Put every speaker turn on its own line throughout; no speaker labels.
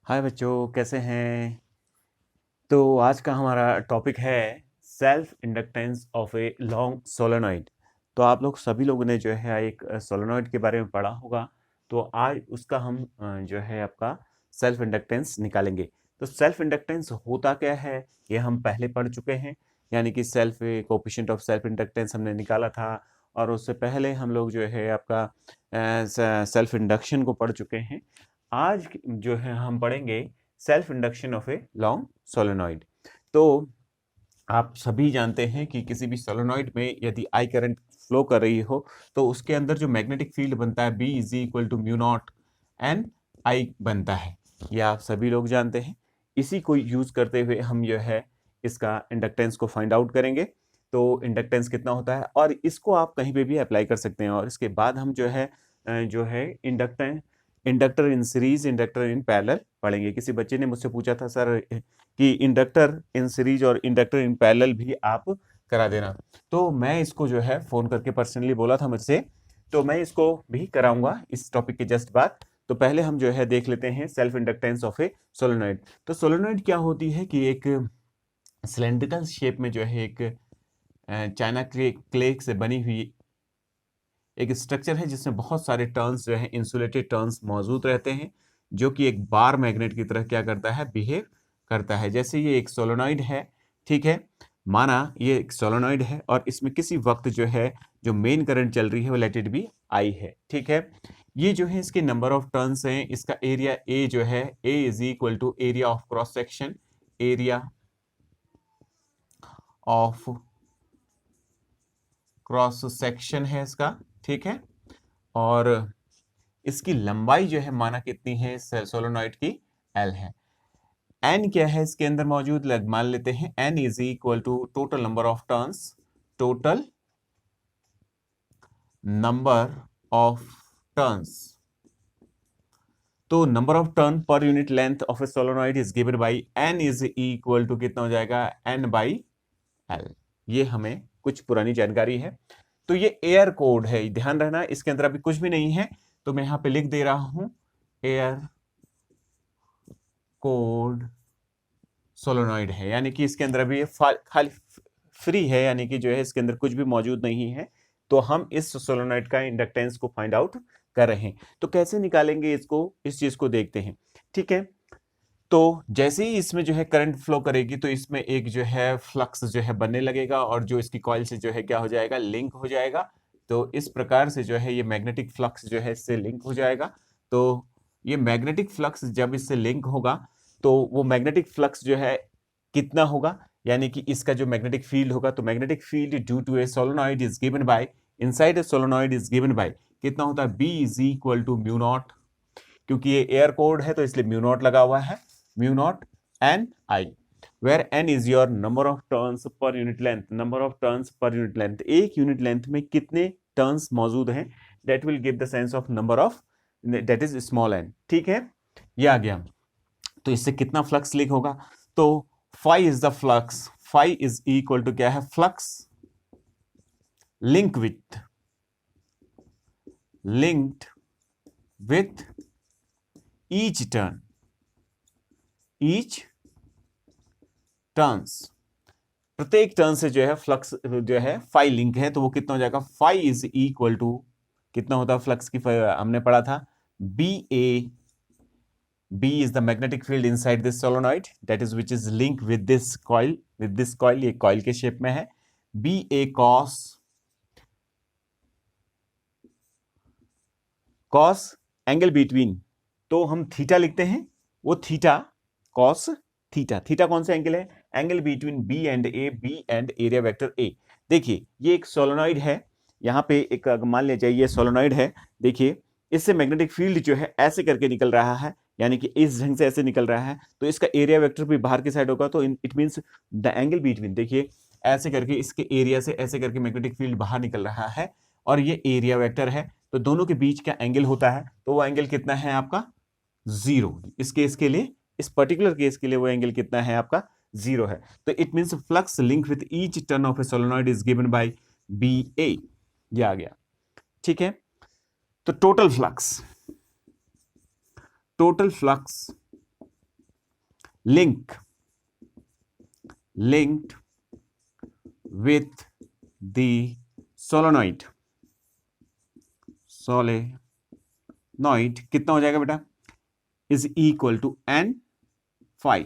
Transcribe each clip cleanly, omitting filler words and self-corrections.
हाय बच्चों, कैसे हैं? तो आज का हमारा टॉपिक है self inductance of a long solenoid. तो आप लोग सभी लोगों ने जो है एक सोलेनॉइड के बारे में पढ़ा होगा। तो आज उसका हम जो है आपका सेल्फ इंडक्टेंस निकालेंगे। तो सेल्फ इंडक्टेंस होता क्या है ये हम पहले पढ़ चुके हैं, यानी कि self coefficient of self inductance हमने निकाला था। और उससे पहले हम लोग जो है आपका सेल्फ इंडक्शन को पढ़ चुके हैं। आज जो है हम पढ़ेंगे self induction of a long solenoid. तो आप सभी जानते हैं कि किसी भी सोलेनॉइड में यदि आई करंट फ्लो कर रही हो तो उसके अंदर जो मैग्नेटिक फील्ड बनता है B is equal to mu naught N I बनता है। ये आप सभी लोग जानते हैं। इसी को यूज करते हुए हम जो है इसका इंडक्टेंस को फाइंड आउट करेंगे। तो इंडक्टेंस कितना होता है और इसको आप कहीं पे भी अप्लाई कर सकते हैं। और इसके बाद हम जो है inductor in series, inductor in parallel पढ़ेंगे। किसी बच्चे ने मुझसे पूछा था सर कि इंडक्टर इन सीरीज और इंडक्टर इन पैरेलल भी आप करा देना। तो मैं इसको जो है फोन करके पर्सनली बोला था मुझसे, तो मैं इसको भी कराऊंगा इस टॉपिक के जस्ट बाद। तो पहले हम जो है देख लेते हैं self inductance of a solenoid. तो सोलेनॉइड क्या होती है कि एक सिलेंड्रिकल शेप में जो है एक चाइना क्ले से बनी हुई एक स्ट्रक्चर है जिसमें बहुत सारे टर्न्स जो है इंसुलेटेड टर्न्स मौजूद रहते हैं, जो कि एक बार मैग्नेट की तरह क्या करता है, बिहेव करता है। जैसे ये एक सोलेनॉइड है, ठीक है, माना ये एक सोलेनॉइड है और इसमें किसी वक्त जो है जो मेन करंट चल रही है वो लेट इट बी आई है, ठीक है। ये जो है इसके नंबर ऑफ टर्न्स हैं। इसका एरिया ए जो है, A is equal to area of cross section, area of cross section है इसका, ठीक है। और इसकी लंबाई जो है माना कितनी है सोलेनॉइड की, एल है। एन क्या है इसके अंदर मौजूद, मान लेते हैं N is equal to total number of turns, total number of turns. तो नंबर ऑफ टर्न पर unit length of a solenoid is given by N is equal to कितना हो जाएगा, एन बाई एल। ये हमें कुछ पुरानी जानकारी है। तो ये एयर कोड है, ध्यान रखना इसके अंदर अभी कुछ भी नहीं है। तो मैं यहां पे लिख दे रहा हूं एयर कोड सोलोनॉइड है, यानी कि इसके अंदर अभी ये खाली फ्री है, यानी कि जो है इसके अंदर कुछ भी मौजूद नहीं है। तो हम इस सोलोनॉइड का इंडक्टेंस को फाइंड आउट कर रहे हैं। तो कैसे निकालेंगे इसको, इस चीज को देखते हैं, ठीक है। तो जैसे ही इसमें जो है करंट फ्लो करेगी तो इसमें एक जो है फ्लक्स जो है बनने लगेगा और जो इसकी कॉइल से जो है क्या हो जाएगा, लिंक हो जाएगा। तो इस प्रकार से जो है ये मैग्नेटिक फ्लक्स जो है इससे लिंक हो जाएगा। तो ये मैग्नेटिक फ्लक्स जब इससे लिंक होगा तो वो मैग्नेटिक फ्लक्स जो है कितना होगा, यानी कि इसका जो मैग्नेटिक फील्ड होगा, तो magnetic field due to a solenoid is given by, inside a solenoid is given by कितना होता है, B is equal to mu naught. क्योंकि ये एयर कोड है तो इसलिए म्यू नॉट लगा हुआ है, mu naught N I, where N is your number of turns per unit length, number of turns per unit length, एक यूनिट लेंथ में कितने टर्न्स मौजूद हैं, that will give the sense of number of, that is small N, ठीक है। ये आ गया। तो इससे कितना फ्लक्स लिंक होगा, तो phi is the flux, phi is equal to क्या है, flux link with, linked with each turn, each turns, प्रत्येक टर्न से जो है फ्लक्स जो है फाई लिंक है। तो वो कितना हो जाएगा, फाई इज इक्वल टू कितना होता है फ्लक्स की, हमने पढ़ा था B A, B is the magnetic field inside this solenoid, that is which is linked with this coil, ये coil के शेप में है। B A cos angle between, तो हम थीटा लिखते हैं, वो थीटा cos थीटा, थीटा कौन सा एंगल है, angle between B and A, B and area vector A। देखिए ये एक सोलेनॉइड है, यहाँ पे एक मान लिया जाए ये सोलेनॉइड है। देखिए इससे मैग्नेटिक फील्ड जो है ऐसे करके निकल रहा है, यानी कि इस ढंग से ऐसे निकल रहा है। तो इसका एरिया वेक्टर भी बाहर की साइड होगा, तो it means the angle between, देखिए ऐसे करके इसके एरिया से ऐसे करके मैग्नेटिक फील्ड बाहर निकल रहा है और ये एरिया वेक्टर है। तो दोनों के बीच का एंगल होता है, तो वो एंगल कितना है आपका, जीरो। इस केस के लिए, इस पर्टिकुलर केस के लिए वो एंगल कितना है आपका, जीरो है। तो it means flux link with each turn of a solenoid is given by B A, ये आ गया, ठीक है। तो total flux linked with the solenoid कितना हो जाएगा बेटा, is equal to n phi,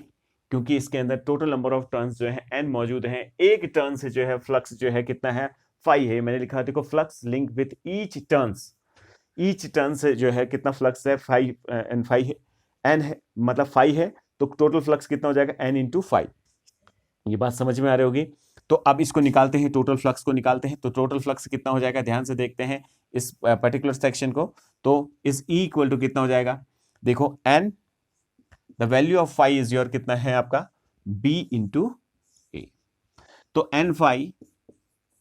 क्योंकि इसके अंदर टोटल नंबर ऑफ टर्न्स जो है n मौजूद हैं, एक टर्न से जो है फ्लक्स जो है कितना है, फाई है। मैंने लिखा देखो, flux link with each turn से जो है कितना फ्लक्स है, फाइव एन फाइव एन है, मतलब फाइव है, तो टोटल फ्लक्स कितना हो जाएगा, n इंटू फाइव। ये बात समझ में आ रही होगी। तो अब इसको निकालते हैं, टोटल फ्लक्स को निकालते हैं। तो टोटल फ्लक्स कितना हो जाएगा, ध्यान से देखते हैं इस पर्टिकुलर सेक्शन को। तो इज इक्वल टू कितना हो जाएगा, देखो n, the value of five is your कितना है आपका, b इंटू ए। तो n five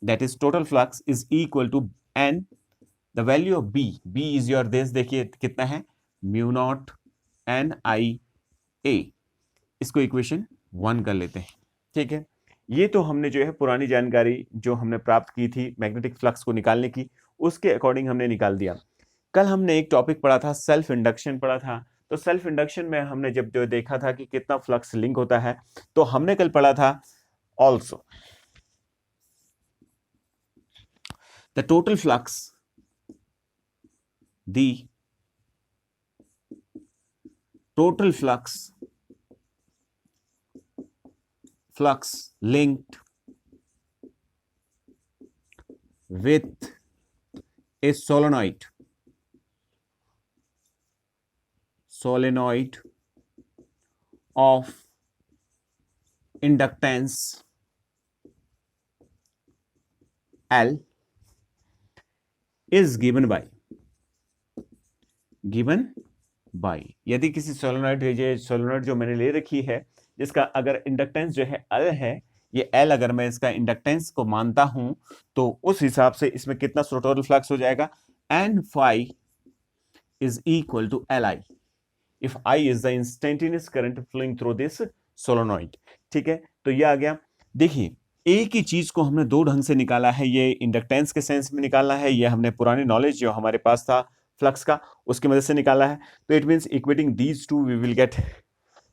that is total flux is equal to n, the value of b is your this, देखिए कितना है, mu naught n i a। इसको equation 1 कर लेते हैं, ठीक है। ये तो हमने जो है पुरानी जानकारी जो हमने प्राप्त की थी मैग्नेटिक फ्लक्स को निकालने की, उसके अकॉर्डिंग हमने निकाल दिया। कल हमने एक टॉपिक पढ़ा था, सेल्फ इंडक्शन पढ़ा था। तो सेल्फ इंडक्शन में हमने जब जो देखा था कि कितना फ्लक्स लिंक होता है, तो हमने कल पढ़ा था also the total flux, the total flux linked with a solenoid of inductance L is given by यदि किसी सोलेनॉइड जो मैंने ले रखी है, जिसका अगर इंडक्टेंस जो है L है, ये L अगर मैं इसका इंडक्टेंस को मानता हूं, तो उस हिसाब से इसमें कितना टोटल फ्लक्स हो जाएगा, n phi is equal to Li if I is the instantaneous current flowing through this solenoid। ठीक है, तो ये आ गया। देखिए, एक ही चीज को हमने दो ढंग से निकाला है, ये इंडक्टेंस के सेंस में निकालना है, ये हमने पुरानी नॉलेज जो हमारे पास था फ्लक्स का, उसकी मदद से निकाला है। तो it means equating these two we will get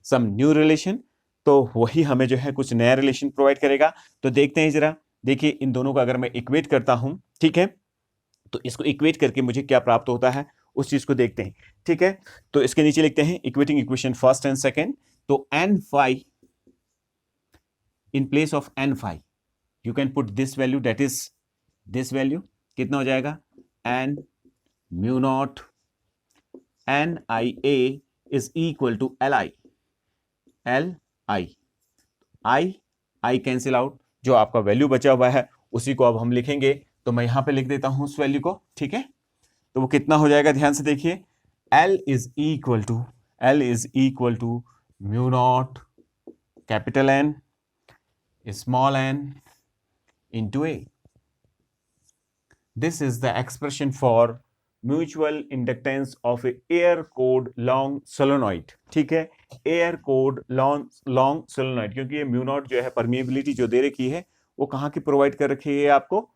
some new relation, तो वही हमें जो है कुछ नया रिलेशन प्रोवाइड करेगा। तो देखते हैं जरा, देखिए इन दोनों का अगर मैं इक्वेट करता हूं, ठीक है, तो इसको इक्वेट करके मुझे क्या प्राप्त होता है, उस चीज को देखते हैं, ठीक है। तो इसके नीचे लिखते हैं equating equation first and second. तो n phi in place of n phi you can put this value, that is this value, कितना हो जाएगा, n mu naught n i a is equal to L i cancel out, जो आपका value बचा हुआ है उसी को अब हम लिखेंगे। तो मैं यहां पे लिख देता हूं उस वैल्यू को, ठीक है। तो वो कितना हो जाएगा, ध्यान से देखिए, L is equal to mu naught capital N small n into a। This is the expression for mutual inductance of a air cored long solenoid। ठीक है, एयर कोड लॉन्ग सोलोनॉइड, क्योंकि ये म्यू नॉट जो है permeability जो दे रखी है वो कहां की प्रोवाइड कर रखी है आपको,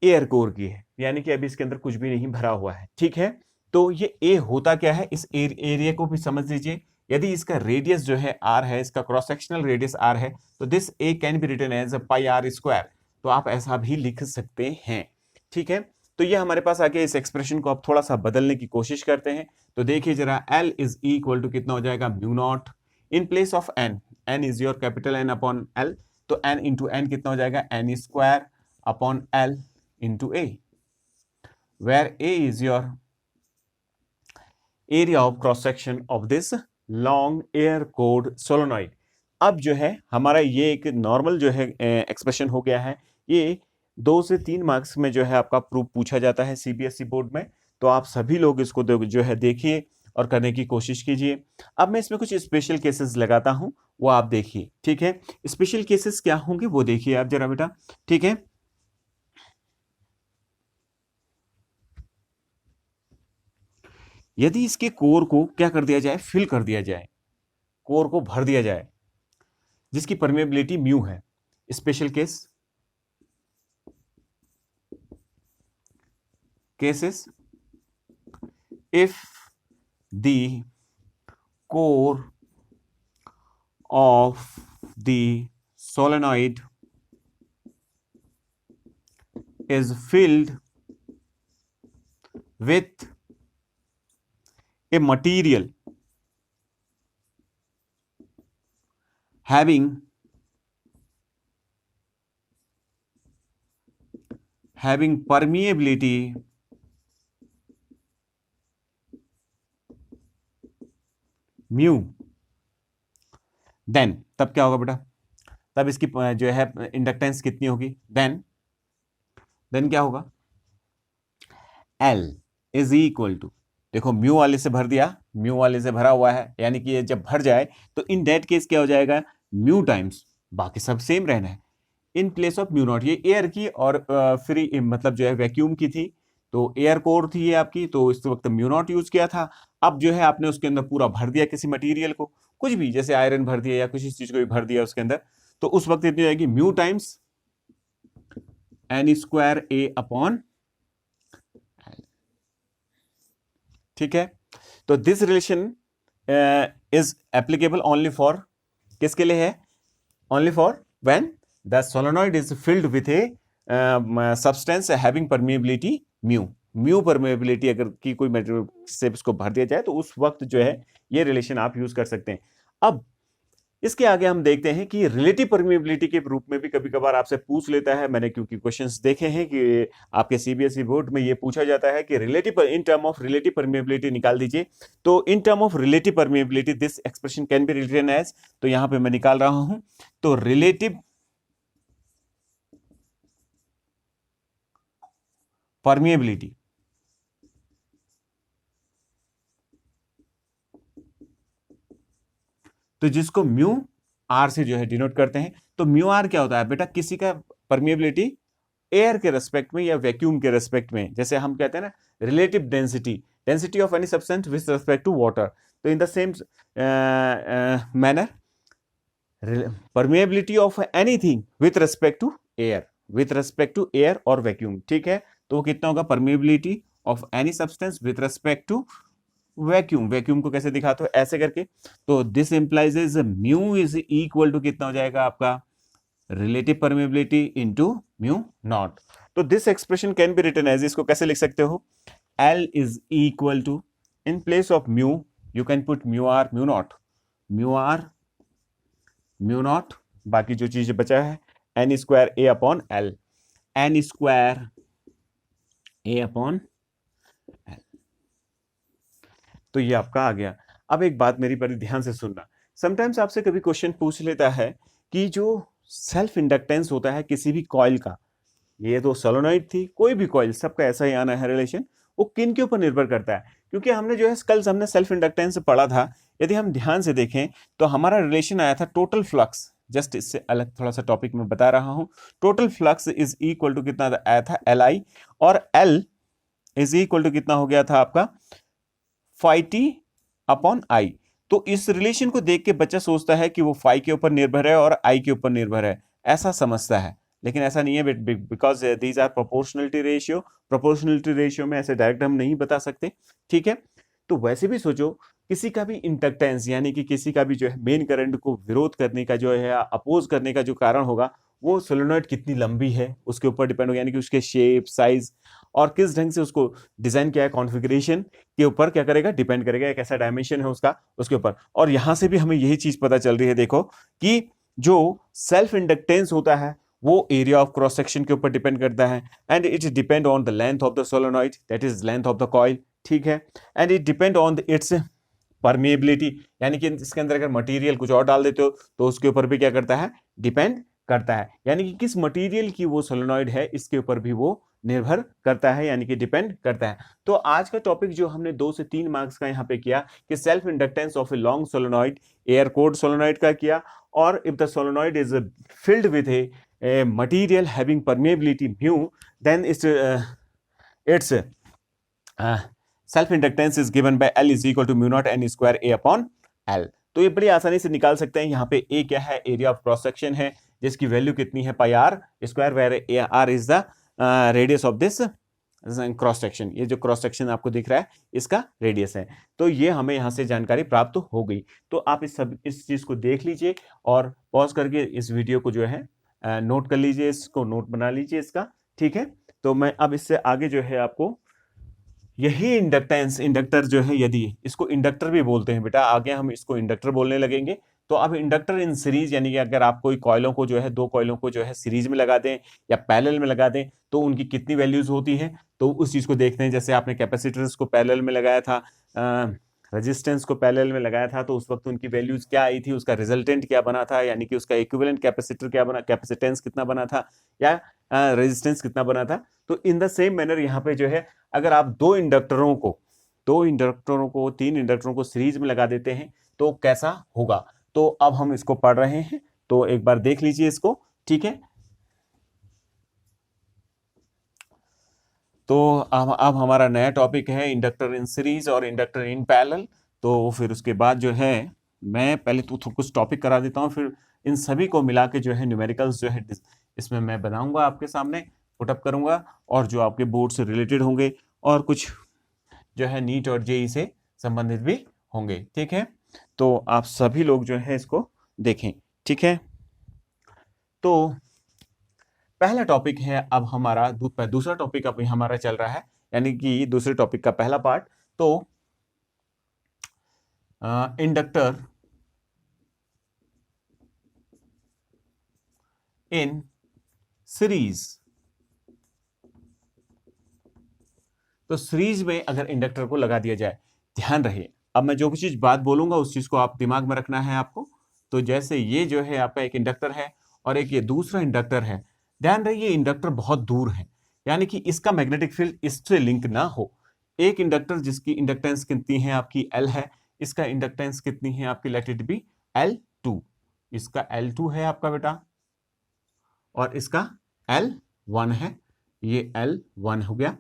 एयर कोर की है, यानी कि अभी इसके अंदर कुछ भी नहीं भरा हुआ है, ठीक है। तो ये ए होता क्या है, इस एरिया को भी समझ लीजिए। यदि इसका रेडियस जो है r है, इसका क्रॉस सेक्शनल रेडियस r है, तो this A can be written as pi R square. तो आप ऐसा भी लिख सकते हैं, ठीक है। तो ये हमारे पास आके इस एक्सप्रेशन को अब थोड़ा सा बदलने की कोशिश करते हैं। तो देखिए जरा, L इज इक्वल टू कितना हो जाएगा, mu not in place of n is your capital N upon L। तो n इंटू n कितना हो जाएगा, n square upon L into A, where A is your area of cross section of this long air cored solenoid। अब जो है हमारा ये एक नॉर्मल जो है एक्सप्रेशन हो गया है, ये 2 से 3 मार्क्स में जो है आपका प्रूफ पूछा जाता है सीबीएसई बोर्ड में। तो आप सभी लोग इसको जो है देखिए और करने की कोशिश कीजिए। अब मैं इसमें कुछ स्पेशल केसेस लगाता हूं, वो आप देखिए, ठीक है। स्पेशल केसेस क्या होंगे वो देखिए आप जरा बेटा, ठीक है। यदि इसके कोर को क्या कर दिया जाए, फिल कर दिया जाए, कोर को भर दिया जाए, जिसकी परमेबिलिटी म्यू है, special cases if the core of the solenoid is filled with a material having permeability mu, then तब क्या होगा बेटा, तब इसकी जो है इंडक्टेंस कितनी होगी, देन क्या होगा, L इज इक्वल टू, देखो म्यू वाले से भर दिया, म्यू वाले से भरा हुआ है, यानी कि ये जब भर जाए तो इन दैट केस क्या हो जाएगा, म्यू टाइम्स, बाकी सब सेम रहना है, इन प्लेस ऑफ म्यू नॉट, ये एयर की और फ्री मतलब जो है वैक्यूम की थी, तो एयर कोर थी ये आपकी, तो इस वक्त म्यू नॉट यूज किया था। अब जो है आपने उसके अंदर पूरा भर दिया किसी मटेरियल को, कुछ भी, जैसे आयरन भर दिया या किसी चीज को भी भर दिया उसके अंदर, तो उस वक्त इतनी जाएगी mu times N square A upon, ठीक है। तो this relation is applicable only for, किसके लिए है, only for when the solenoid is filled with a substance having permeability mu, mu permeability अगर की कोई मटेरियल से इसको भर दिया जाए तो उस वक्त जो है ये रिलेशन आप यूज कर सकते हैं। अब इसके आगे हम देखते हैं कि रिलेटिव परमेबिलिटी के रूप में भी कभी कभार आपसे पूछ लेता है, मैंने क्योंकि क्वेश्चंस देखे हैं कि आपके सीबीएसई बोर्ड में ये पूछा जाता है कि relative, in term of relative permeability निकाल दीजिए, तो in term of relative permeability this expression can be written as, तो यहां पे मैं निकाल रहा हूं, तो रिलेटिव परमेबिलिटी, तो जिसको म्यू आर से जो है डिनोट करते हैं, तो म्यू आर क्या होता है बेटा, किसी का परमेबिलिटी एयर के रेस्पेक्ट में या वैक्यूम के रेस्पेक्ट में, जैसे हम कहते हैं ना relative density of any substance with respect to water, तो in the same manner permeability of anything with respect to air और वैक्यूम, ठीक है। तो कितना होगा, permeability of any substance with respect to vacuum को कैसे दिखाते हो, ऐसे करके, तो this implies is mu is equal to कितना हो जाएगा आपका, relative permeability into mu naught, तो this expression can be written as, इसको कैसे लिख सकते हो, L is equal to, in place of mu you can put mu R mu naught, बाकी जो चीज बचा है N square A upon L, N square A upon L, तो ये आपका आ गया। अब एक बात मेरी बड़ी ध्यान से सुनना, समटाइम्स आपसे कभी क्वेश्चन पूछ लेता है कि जो सेल्फ इंडक्टेंस होता है किसी भी कॉइल का, ये तो सोलेनॉइड थी, कोई भी कॉइल सबका ऐसा ही आना है रिलेशन, वो किन के ऊपर निर्भर करता है, क्योंकि हमने जो है कल हमने सेल्फ इंडक्टेंस पढ़ा था, यदि हम ध्यान से देखें तो हमारा रिलेशन आया था टोटल फ्लक्स, जस्ट इससे अलग थोड़ा सा टॉपिक में बता रहा हूं, total flux is equal to कितना आया था, Li, और L इज इक्वल टू कितना हो गया था आपका, फाई टी अपॉन आई। तो इस रिलेशन को देख के बच्चा सोचता है कि वो फाई के ऊपर निर्भर है और आई के ऊपर निर्भर है, ऐसा समझता है, लेकिन ऐसा नहीं है, because these are proportionality ratio में ऐसे डायरेक्ट हम नहीं बता सकते, ठीक है। तो वैसे भी सोचो किसी का भी इंडक्टेंस, यानी कि किसी का भी जो है मेन करंट को विरोध करने का जो है, अपोज करने का जो कारण होगा, वो सोलेनॉइड कितनी लंबी है उसके ऊपर डिपेंड होगा, यानी कि उसके शेप, साइज और किस ढंग से उसको डिजाइन किया है, कॉन्फ़िगरेशन के ऊपर क्या करेगा, डिपेंड करेगा, एक ऐसा डायमेंशन है उसका उसके ऊपर। और यहां से भी हमें यही चीज पता चल रही है, देखो कि जो सेल्फ इंडक्टेंस होता है वो एरिया ऑफ क्रॉस सेक्शन के ऊपर डिपेंड करता है, and it depend on the length of the solenoid, that is length of the coil, ठीक है, and it depend on it's permeability, यानी कि इसके अंदर अगर मटेरियल कुछ और डाल देते हो तो उसके ऊपर भी क्या करता है, डिपेंड करता है, यानी कि किस मटेरियल की वो सोलेनॉइड है इसके ऊपर भी वो निर्भर करता है, यानी कि डिपेंड करता है। तो आज का टॉपिक जो हमने 2 से 3 मार्क्स का यहाँ पे किया कि self inductance of a long solenoid, air cored solenoid का किया, और if the solenoid is filled with a material having permeability mu, then its self inductance is given by L is equal to mu naught n square A upon L। तो ये बड़ी आसानी से निकाल सकते हैं, यहाँ पे A क्या है, एरिया ऑफ क्रॉस सेक्शन है, जिसकी वैल्यू कितनी है, pi r square, where r is the radius of this cross section, ये जो क्रॉस सेक्शन आपको दिख रहा है इसका रेडियस है। तो ये हमें यहाँ से जानकारी प्राप्त हो गई। तो आप इस चीज को देख लीजिए और पॉज करके इस वीडियो को जो है नोट कर लीजिए, इसको नोट बना लीजिए इसका, ठीक है। तो मैं अब इससे आगे जो है आपको यही इंडक्टर जो है, यदि इसको इंडक्टर भी बोलते हैं बेटा, आगे हम इसको इंडक्टर बोलने लगेंगे। तो अब इंडक्टर इन सीरीज, यानी कि अगर आप कोई कॉइलों को जो है, दो कॉइलों को जो है सीरीज में लगा दें या पैरेलल में लगा दें तो उनकी कितनी वैल्यूज होती हैं, तो उस चीज को देखते हैं। जैसे आपने कैपेसिटर्स को पैरेलल में लगाया था, रेजिस्टेंस को पैरेलल में लगाया था, तो उस वक्त उनकी वैल्यूज क्या आई थी, उसका रिजल्टेंट क्या बना था, यानी कि उसका इक्विवेलेंट कैपेसिटर क्या बना, कैपेसिटेंस कितना बना था या रेजिस्टेंस कितना बना था। तो इन द सेम मैनर यहाँ पे जो है, अगर आप तीन इंडक्टरों को सीरीज में लगा देते हैं तो कैसा होगा, तो अब हम इसको पढ़ रहे हैं, तो एक बार देख लीजिए इसको, ठीक है। तो अब हमारा नया टॉपिक है इंडक्टर इन सीरीज और इंडक्टर इन पैरेलल। तो फिर उसके बाद जो है मैं पहले तो कुछ टॉपिक करा देता हूँ, फिर इन सभी को मिला के जो है न्यूमेरिकल्स जो है इसमें मैं बनाऊंगा, आपके सामने पुटअप करूंगा, और जो आपके बोर्ड से रिलेटेड होंगे और कुछ जो है नीट और जेई से संबंधित भी होंगे, ठीक है। तो आप सभी लोग जो है इसको देखें, ठीक है। तो पहला टॉपिक है अब हमारा, दूसरा टॉपिक अभी हमारा चल रहा है, यानी कि दूसरे टॉपिक का पहला पार्ट। तो इंडक्टर इन सीरीज। तो सीरीज में अगर इंडक्टर को लगा दिया जाए, ध्यान रहे अब मैं जो भी चीज बात बोलूंगा उस चीज को आप दिमाग में रखना है आपको। तो जैसे ये जो है आपका एक इंडक्टर है और एक ये दूसरा इंडक्टर है, ध्यान रहे ये इंडक्टर बहुत दूर है, यानी कि इसका मैग्नेटिक फील्ड इससे लिंक ना हो। एक इंडक्टर जिसकी इंडक्टेंस कितनी है आपकी L है, इसका इंडक्टेंस कितनी है आपकी, लेट इट बी L2, इसका L2 है आपका बेटा, और इसका L1 है, ये L1 हो गया।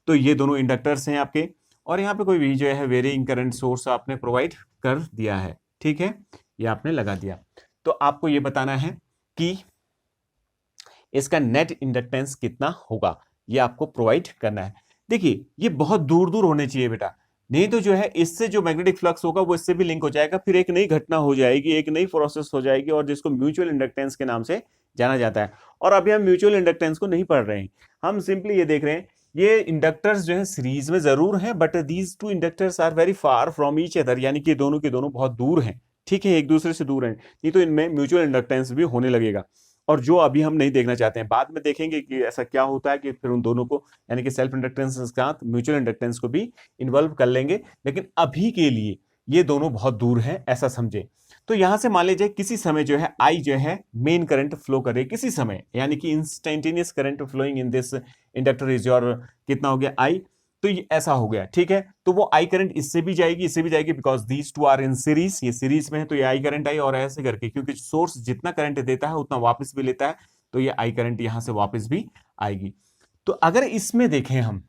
तो ये दोनों इंडक्टर्स हैं आपके, और यहाँ पे कोई भी जो है वेरिंग करंट सोर्स आपने प्रोवाइड कर दिया है, ठीक है, ये आपने लगा दिया। तो आपको ये बताना है कि इसका नेट इंडक्टेंस कितना होगा, ये आपको प्रोवाइड करना है। देखिए ये बहुत दूर दूर होने चाहिए बेटा, नहीं तो जो है इससे जो मैग्नेटिक फ्लक्स होगा वो इससे भी लिंक हो जाएगा, फिर एक नई घटना हो जाएगी, एक नई प्रोसेस हो जाएगी, और जिसको म्यूचुअल इंडक्टेंस के नाम से जाना जाता है। और अभी हम म्यूचुअल इंडक्टेंस को नहीं पढ़ रहे हैं, हम सिंपली ये देख रहे हैं ये इंडक्टर्स जो है सीरीज में जरूर हैं, but these two inductors are very far from each other, यानी कि दोनों के दोनों बहुत दूर हैं, ठीक है, एक दूसरे से दूर हैं, नहीं तो इनमें म्यूचुअल इंडक्टेंस भी होने लगेगा, और जो अभी हम नहीं देखना चाहते हैं। बाद में देखेंगे कि ऐसा क्या होता है कि फिर उन दोनों को, यानी कि सेल्फ इंडक्टेंस के साथ म्यूचुअल इंडक्टेंस को भी इन्वॉल्व कर लेंगे, लेकिन अभी के लिए ये दोनों बहुत दूर हैं, ऐसा समझे। तो यहां से मान लीजिए किसी समय जो है आई जो है मेन करंट फ्लो करे किसी समय, यानी कि instantaneous current flowing in this inductor is your, कितना हो गया आई, तो ये ऐसा हो गया, ठीक है। तो वो आई करंट इससे भी जाएगी, इससे भी जाएगी, because these two are in series, ये सीरीज में है, तो ये आई करंट आई, और ऐसे करके, क्योंकि सोर्स जितना करंट देता है उतना वापस भी लेता है, तो ये आई करंट यहां से वापस भी आएगी। तो अगर इसमें देखें हम,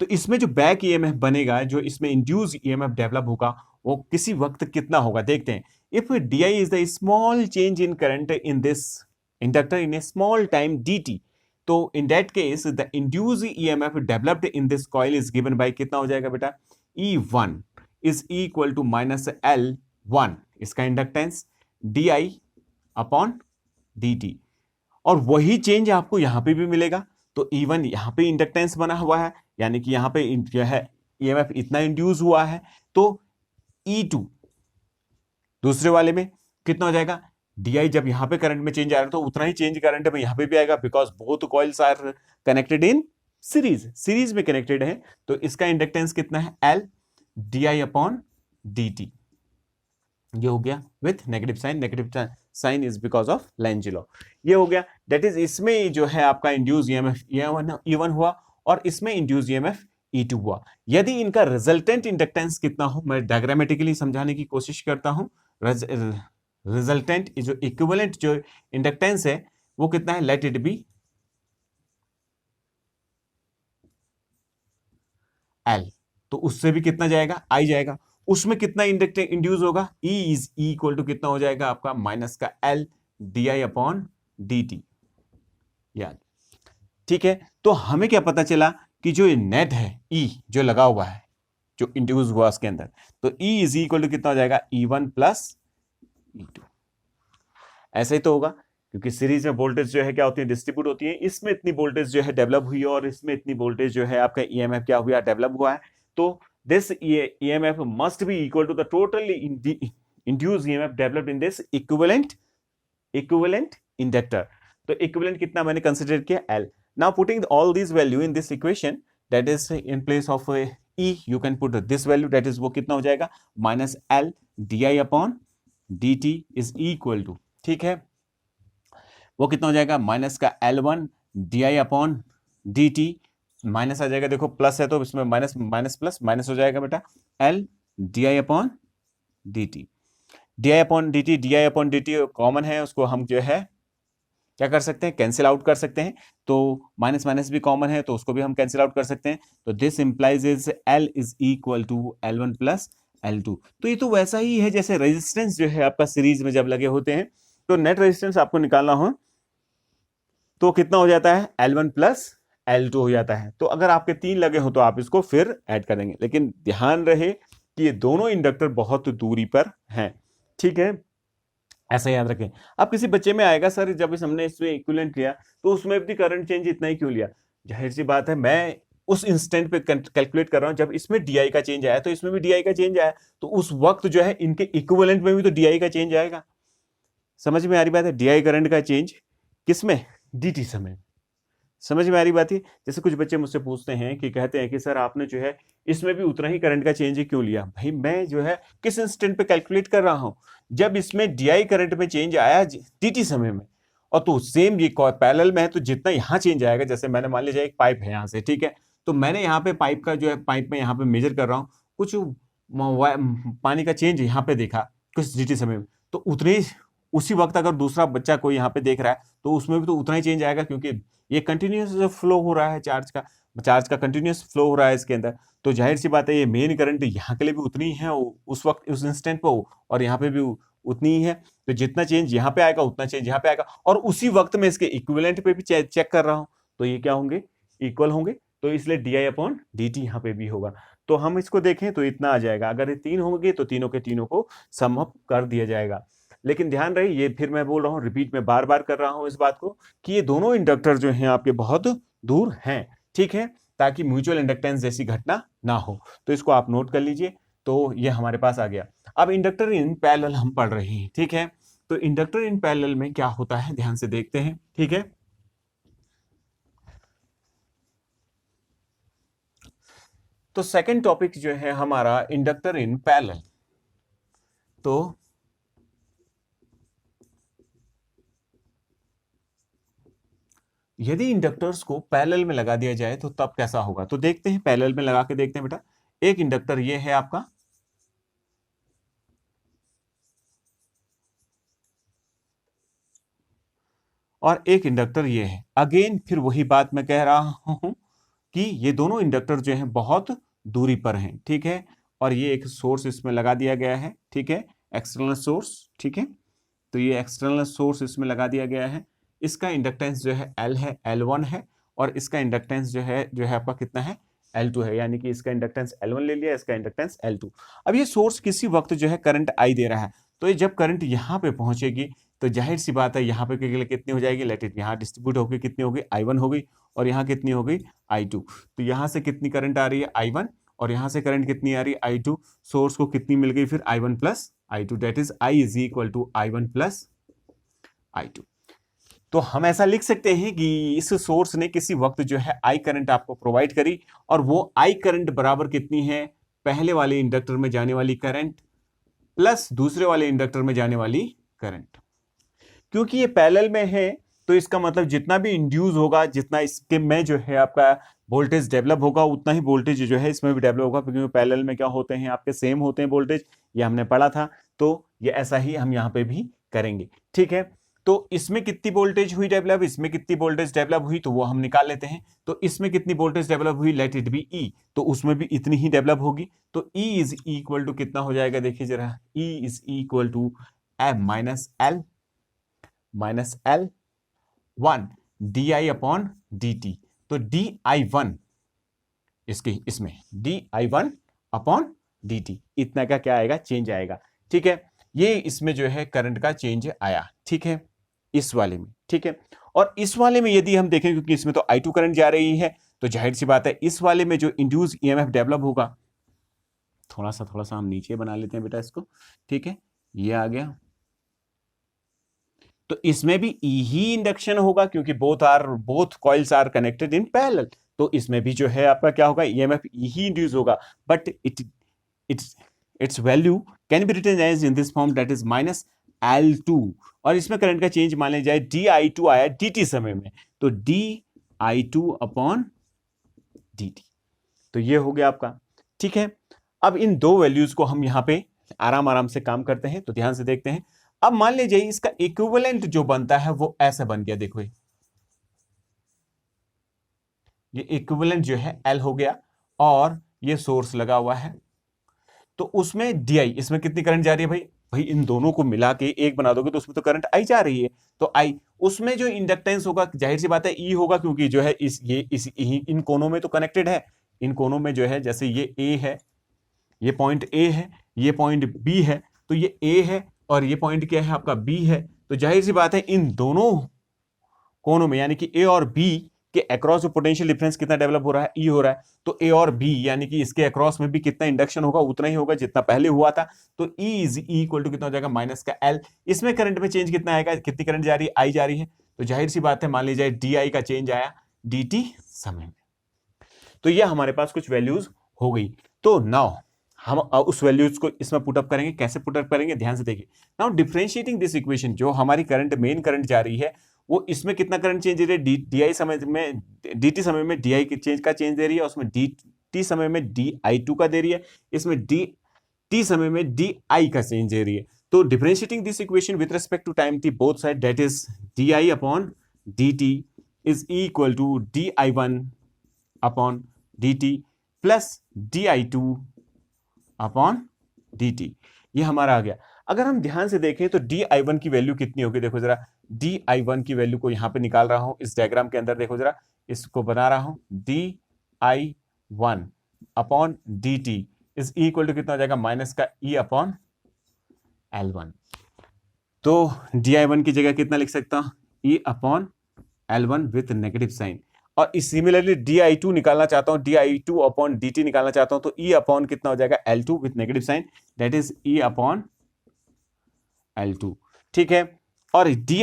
तो इसमें जो बैक ईएमएफ बनेगा, जो इसमें इंड्यूस ईएमएफ डेवलप होगा, वो किसी वक्त कितना होगा, देखते हैं। If D is the small change in current in this inductor in A small time dt, तो in that case the induce EMF developed in this coil is given by, कितना हो जाएगा बेटा, E1 is equal to minus L1, इसका inductance, di upon dt, और वही change आपको यहां पे भी मिलेगा। तो E1 यहां पे इंडक्टेंस बना हुआ है, यानी कि यहां पे जो है ईएमएफ इतना इंड्यूस हुआ है, तो E2 दूसरे वाले में कितना हो जाएगा, डी जब यहां पे करंट में चेंज आ रहा है तो उतना ही चेंज करंट में यहां पे भी आएगा, because both coils are connected in series, series में कनेक्टेड है। तो इसका इंडक्टेंस कितना है, L di अपॉन dt, ये हो गया with negative sign, negative sign is because of Lenz law, ये हो गया। दैट इज इसमें जो है आपका इंड्यूस ईएमएफ E1 हुआ, और इसमें इंड्यूस ईएमएफ E2 हुआ। यदि इनका रिजल्टेंट इंडक्टेंस कितना हो, मैं डायग्रामेटिकली समझाने की कोशिश करता हूं। रिजल्टेंट जो इक्विवेलेंट जो इंडक्टेंस है वो कितना है, लेट इट बी L, तो उससे भी कितना जाएगा, I जाएगा, उसमें कितना इंड्यूस होगा, E इज इक्वल टू कितना हो जाएगा आपका, माइनस का L di अपॉन dt, याद, ठीक है। तो हमें क्या पता चला कि जो नेट है ई जो लगा हुआ है, जो इंड्यूस हुआ उसके अंदर, तो ई इज इक्वल टू कितना हो जाएगा, E1 प्लस E2। ऐसा ही तो होगा, क्योंकि सीरीज में वोल्टेज जो है क्या होती है, डिस्ट्रीब्यूट होती है। इसमें इतनी वोल्टेज जो है डेवलप हुई है और इसमें इतनी वोल्टेज जो है आपका ईएमएफ क्या हुआ, डेवलप हुआ है। तो this EMF must be equal to the totally induce EMF developed in this equivalent inductor. तो इक्विवेलेंट कितना मैंने कंसीडर किया, L। Now putting all this value in this equation, that is in place of E you can put this value, that is वो कितना हो जाएगा, minus L di upon dt is equal to, ठीक है, वो कितना हो जाएगा, माइनस का L1 di upon dt, minus आ जाएगा, देखो प्लस है तो इसमें माइनस माइनस प्लस माइनस हो जाएगा बेटा, L di upon dt। di upon dt common है, उसको हम जो है क्या कर सकते हैं, कैंसिल आउट कर सकते हैं। तो माइनस माइनस भी कॉमन है तो उसको भी हम कैंसिल आउट कर सकते हैं। तो this implies is L is equal to L1 plus L2। तो ये तो वैसा ही है जैसे रेजिस्टेंस जो है आपका सीरीज में जब लगे होते हैं, तो नेट रेजिस्टेंस आपको निकालना हो तो कितना हो जाता है, L1 प्लस L2 हो जाता है। तो अगर आपके 3 लगे हो तो आप इसको फिर ऐड कर देंगे, लेकिन ध्यान रहे कि ये दोनों इंडक्टर बहुत दूरी पर हैं, ठीक है, ऐसा याद रखें। अब किसी बच्चे में आएगा, सर जब हमने इसमें इक्विवेलेंट लिया तो उसमें भी करंट चेंज इतना ही क्यों लिया। जाहिर सी बात है, मैं उस इंस्टेंट पे कैलकुलेट कर रहा हूं जब इसमें DI का चेंज आया तो इसमें भी DI का चेंज आया, तो उस वक्त जो है इनके इक्विवेलेंट में भी तो DI का चेंज आएगा। समझ में आ रही बात है, DI करंट का चेंज किसमें, DT समय। समझ में आ रही बात है। जैसे कुछ बच्चे मुझसे पूछते हैं कि कहते हैं कि सर आपने जो है इसमें भी उतना ही करंट का चेंज क्यों लिया। भाई मैं जो है किस इंस्टेंट पे कैलकुलेट कर रहा हूं, जब इसमें DI करंट में चेंज आया DT समय में, और तो सेम ये पैरेलल में है तो जितना यहाँ चेंज आएगा, जैसे मैंने मान लीजिए एक पाइप है यहाँ से, ठीक है, तो मैंने यहाँ पे पाइप का जो है पाइप में यहाँ पे मेजर कर रहा हूँ, कुछ पानी का चेंज यहाँ पे देखा कुछ DT समय में, तो उतने उसी वक्त अगर दूसरा बच्चा कोई यहाँ पे देख रहा है तो उसमें भी तो उतना ही चेंज आएगा, क्योंकि ये कंटिन्यूस फ्लो हो रहा है, चार्ज का कंटिन्यूस फ्लो हो रहा है इसके अंदर। तो जाहिर सी बात है ये मेन करंट यहाँ के लिए भी उतनी ही है उस वक्त उस इंस्टेंट पे, और यहाँ पे भी उतनी ही है। तो जितना चेंज यहाँ पे आएगा उतना चेंज यहाँ पे आएगा, और उसी वक्त में इसके इक्विवेलेंट पे भी चेक कर रहा हूँ, तो ये क्या होंगे, इक्वल होंगे। तो इसलिए DI अपॉन DT यहाँ पे भी होगा। तो हम इसको देखें तो इतना आ जाएगा, अगर ये 3 होंगे तो तीनों के तीनों को सम अप कर दिया जाएगा। लेकिन ध्यान रहे, ये फिर मैं बोल रहा हूँ, रिपीट में बार बार कर रहा हूँ इस बात को, कि ये दोनों इंडक्टर जो हैं आपके बहुत दूर हैं, ठीक है, ताकि म्यूचुअल इंडक्टेंस जैसी घटना ना हो। तो इसको आप नोट कर लीजिए। तो ये हमारे पास आ गया। अब इंडक्टर इन पैरेलल हम पढ़ रहे हैं, ठीक है। तो इंडक्टर इन पैरेलल में क्या होता है, ध्यान से देखते हैं, ठीक है। तो सेकंड टॉपिक जो है हमारा इंडक्टर इन पैरेलल। तो यदि इंडक्टर्स को पैरेलल में लगा दिया जाए तो तब कैसा होगा, तो देखते हैं, पैरेलल में लगा के देखते हैं बेटा। एक इंडक्टर ये है आपका, और एक इंडक्टर ये है। अगेन फिर वही बात मैं कह रहा हूं कि ये दोनों इंडक्टर जो हैं बहुत दूरी पर हैं, ठीक है, और ये एक सोर्स इसमें लगा दिया गया है, ठीक है, एक्सटर्नल सोर्स, ठीक है। तो ये एक्सटर्नल सोर्स इसमें लगा दिया गया है। इसका इंडक्टेंस जो है L है, L1 है, और इसका इंडक्टेंस जो है आपका कितना है, L2 है, यानी कि इसका इंडक्टेंस L1 ले लिया, इसका इंडक्टेंस L2। अब ये सोर्स किसी वक्त जो है करंट I दे रहा है, तो ये जब करंट यहाँ पे पहुंचेगी तो जाहिर सी बात है यहाँ पे कितनी हो जाएगी, लेट इट, यहाँ डिस्ट्रीब्यूट होगी, कितनी होगी, I1 हो गई, और यहाँ कितनी हो गई, I2। तो यहाँ से कितनी करंट आ रही है, I1, और यहाँ से करंट कितनी आ रही है, I2। सोर्स को कितनी मिल गई फिर, I1 plus I2, that is I is equal to I1 plus I2। तो हम ऐसा लिख सकते हैं कि इस सोर्स ने किसी वक्त जो है I करंट आपको प्रोवाइड करी, और वो I करंट बराबर कितनी है, पहले वाले इंडक्टर में जाने वाली करंट प्लस दूसरे वाले इंडक्टर में जाने वाली करंट। क्योंकि ये पैरेलल में है तो इसका मतलब जितना भी इंड्यूस होगा, जितना इसके में जो है आपका वोल्टेज डेवलप होगा, उतना ही वोल्टेज जो है इसमें भी डेवलप होगा, क्योंकि पैरेलल में क्या होते हैं आपके, सेम होते हैं वोल्टेज, ये हमने पढ़ा था। तो ये ऐसा ही हम यहाँ पे भी करेंगे, ठीक है। तो इसमें कितनी वोल्टेज हुई डेवलप, इसमें कितनी वोल्टेज डेवलप हुई, तो वो हम निकाल लेते हैं। तो इसमें कितनी वोल्टेज डेवलप हुई, लेट इट बी E, तो उसमें भी इतनी ही डेवलप होगी। तो E इज इक्वल टू कितना हो जाएगा, देखिए जरा, E is equal to M minus L 1 DI upon DT। तो DI1 इसमें di1 अपॉन dt, इतना का क्या आएगा, चेंज आएगा। ठीक है, ये इसमें जो है करंट का चेंज आया। ठीक है, इस वाले में। ठीक है, और इस वाले में यदि हम देखें, क्योंकि इसमें तो I2 करंट जा रही है, तो जाहिर सी बात है इस वाले में जो इंड्यूस ईएमएफ डेवलप होगा, थोड़ा सा हम नीचे बना लेते हैं बेटा इसको। ठीक है, ये आ गया, तो इसमें भी ही इंडक्शन होगा, क्योंकि both coils are connected in parallel, तो इसमें भी जो है आपका क्या होगा, ईएमएफ ही इंड्यूस होगा। But its value can be written as in this form, that is -L2, और इसमें करंट का चेंज मान लिया जाए di2 आया dt समय में, तो di2 अपॉन dt, तो ये हो गया आपका। ठीक है, अब इन दो वैल्यूज को हम यहां पे आराम से काम करते हैं, तो ध्यान से देखते हैं। अब मान लीजिए इसका इक्विवेलेंट जो बनता है वो ऐसा बन गया, देखो ये इक्विवेलेंट जो है L हो गया, और ये सोर्स लगा हुआ है, तो उसमें di, इसमें कितनी करंट जा रही है भाई, इन दोनों को मिला के एक बना दोगे तो उसमें तो करंट I जा रही है, तो I, उसमें जो इंडक्टेंस होगा जाहिर सी बात है E होगा, क्योंकि जो है इन कोनों में तो कनेक्टेड है, इन कोनों में जो है, जैसे ये A है, ये पॉइंट A है, ये पॉइंट B है, तो ये A है और ये पॉइंट क्या है आपका B है, तो जाहिर सी बात है इन दोनों कोनों में, यानी कि A और B के अक्रॉस जो पोटेंशियल डिफरेंस कितना डेवलप हो रहा है, E हो रहा है, तो A और B यानी कि इसके अक्रॉस में भी कितना इंडक्शन होगा, उतना ही होगा जितना पहले हुआ था, तो E इज इक्वल टू कितना हो जाएगा, माइनस का L। इसमें करंट में चेंज कितना आएगा, कितनी करंट जा रही है, I जा रही है, तो जाहिर सी बात है मान लीजिए di का चेंज आया dt समय में, तो ये हमारे पास कुछ वैल्यूज हो गई। तो नाउ हम उस वैल्यूज को इसमें पुटअप करेंगे, कैसे पुटअप करेंगे, ध्यान से देखिए। नाउ डिफरेंशिएटिंग दिस इक्वेशन, जो हमारी करंट मेन करंट जा रही है, वो इसमें कितना करंट चेंज दे रही है, डी समय में, dt समय में di के चेंज का चेंज दे रही है, उसमें dt समय में di2 का दे रही है, इसमें dt समय में di का चेंज दे रही है। तो differentiating this equation with respect to time t both side, that is di upon dt is equal to di1 upon dt plus di2 upon dt, ये हमारा आ गया। अगर हम ध्यान से देखें तो di1 की वैल्यू कितनी होगी, देखो जरा, di1 की वैल्यू को यहां पे निकाल रहा हूं इस डायग्राम के अंदर, देखो जरा, इसको बना रहा हूं, di1 upon dt is equal to कितना हो जाएगा, माइनस का E अपॉन L1, तो di1 की जगह कितना लिख सकता हूं, E upon L1 with negative sign, और सिमिलरली di2 निकालना चाहता हूं, di2 अपॉन dt निकालना चाहता हूं, तो E अपॉन कितना हो जाएगा, L2 with negative sign, that is E upon L2। ठीक है, और di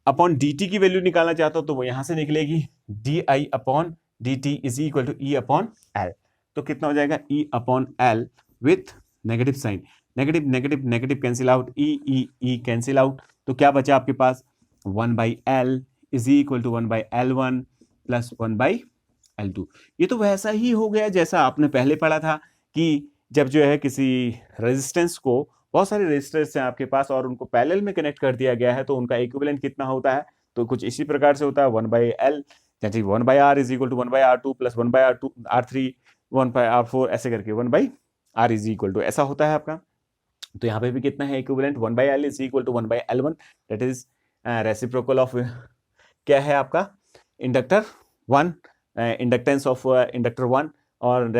अपॉन dt की वैल्यू निकालना चाहता हूं, तो वो यहां से निकलेगी di upon dt is equal to E upon L, तो कितना हो जाएगा, E upon L with negative sign, negative negative negative cancel out, E cancel out, तो क्या बचा आपके पास, 1/L is equal to 1/L1 plus 1/L2। ये तो वैसा ही हो गया जैसा आपने पहले पढ़ा था, कि जब जो है किसी रेजिस्टेंस को, बहुत सारे रेजिस्टेंस हैं आपके पास और उनको पैरेलल में कनेक्ट कर दिया गया है, तो उनका इक्विवेलेंट कितना होता है, तो कुछ इसी प्रकार से होता है, 1/L, जैसे 1/R is equal to 1/R2 plus 1/R2 R3 1/R4, ऐसे करके 1/R इज इक्वल टू, ऐसा होता है आपका। तो यहाँ पे भी कितना है equivalent, 1/L is equal to 1/L1, that is reciprocal of क्या है आपका, इंडक्टर 1, इंडक्टेंस ऑफ इंडक्टर 1, और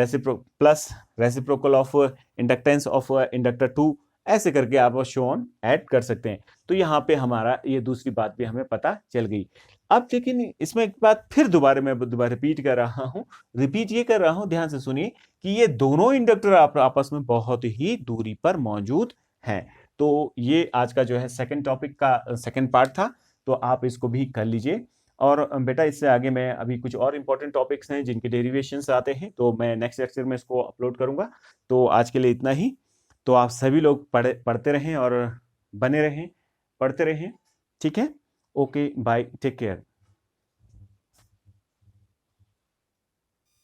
plus reciprocal of inductance of inductor 2, ऐसे करके आप शो ऑन ऐड कर सकते हैं। तो यहाँ पे हमारा ये दूसरी बात भी हमें पता चल गई। अब लेकिन इसमें एक बात फिर मैं दोबारा रिपीट कर रहा हूँ, ध्यान से सुनिए, कि ये दोनों इंडक्टर आपस में बहुत ही दूरी पर मौजूद हैं। तो ये आज का जो है सेकंड टॉपिक का सेकंड पार्ट था, तो आप इसको भी कर लीजिए। और बेटा इससे आगे मैं अभी कुछ और इंपॉर्टेंट टॉपिक्स हैं जिनके डेरिवेशंस आते हैं, तो मैं नेक्स्ट लेक्चर में इसको अपलोड करूंगा। तो आज के लिए इतना ही। तो आप सभी लोग पढ़ते रहें और बने रहें, पढ़ते रहें। ठीक है, ओके, बाय, टेक केयर।